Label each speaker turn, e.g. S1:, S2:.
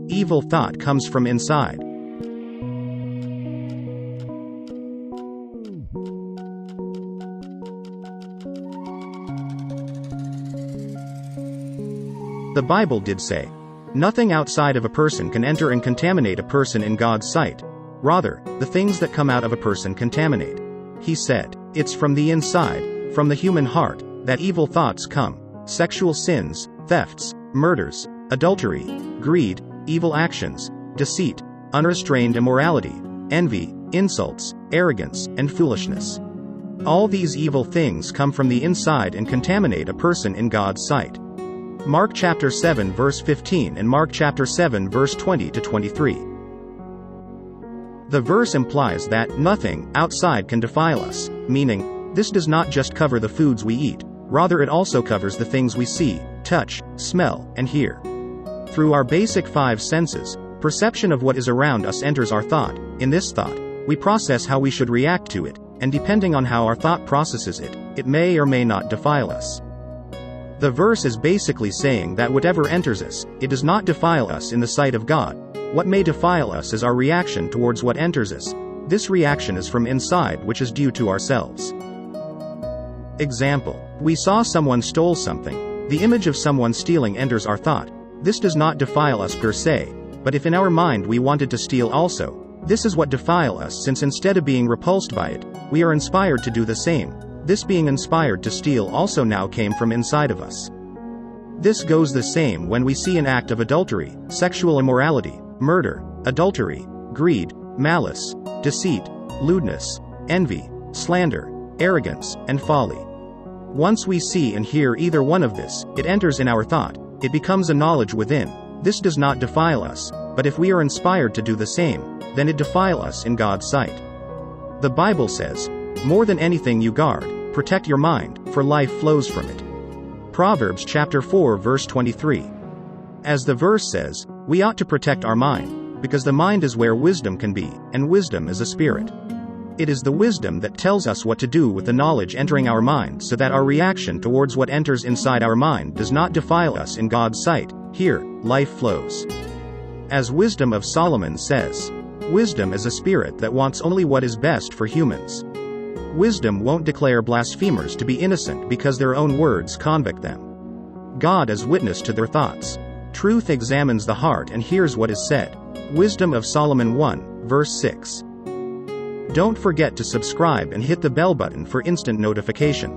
S1: evil thought comes from inside. The Bible did say, "Nothing outside of a person can enter and contaminate a person in God's sight. Rather, the things that come out of a person contaminate." He said, "It's from the inside, from the human heart, that evil thoughts come. Sexual sins, thefts, murders, adultery, greed, evil actions, deceit, unrestrained immorality, envy, insults, arrogance, and foolishness. All these evil things come from the inside and contaminate a person in God's sight." Mark chapter 7 verse 15 and Mark chapter 7 verse 20 to 23. The verse implies that nothing outside can defile us, meaning, this does not just cover the foods we eat, rather it also covers the things we see, touch, smell, and hear. Through our basic 5 senses, perception of what is around us enters our thought. In this thought, we process how we should react to it, and depending on how our thought processes it, it may or may not defile us. The verse is basically saying that whatever enters us, it does not defile us in the sight of God. What may defile us is our reaction towards what enters us. This reaction is from inside, which is due to ourselves. Example. We saw someone stole something. The image of someone stealing enters our thought. This does not defile us per se, but if in our mind we wanted to steal also, this is what defile us, since instead of being repulsed by it, we are inspired to do the same. This being inspired to steal also now came from inside of us. This goes the same when we see an act of adultery, sexual immorality, murder, adultery, greed, malice, deceit, lewdness, envy, slander, arrogance, and folly. Once we see and hear either one of this, it enters in our thought, it becomes a knowledge within. This does not defile us, but if we are inspired to do the same, then it defile us in God's sight. The Bible says, "More than anything you guard, protect your mind, for life flows from it." Proverbs chapter 4 verse 23. As the verse says, we ought to protect our mind, because the mind is where wisdom can be, and wisdom is a spirit. It is the wisdom that tells us what to do with the knowledge entering our mind, so that our reaction towards what enters inside our mind does not defile us in God's sight. Here, life flows. As Wisdom of Solomon says, "Wisdom is a spirit that wants only what is best for humans." Wisdom won't declare blasphemers to be innocent because their own words convict them. God is witness to their thoughts. Truth examines the heart and hears what is said. Wisdom of Solomon 1, verse 6. Don't forget to subscribe and hit the bell button for instant notification.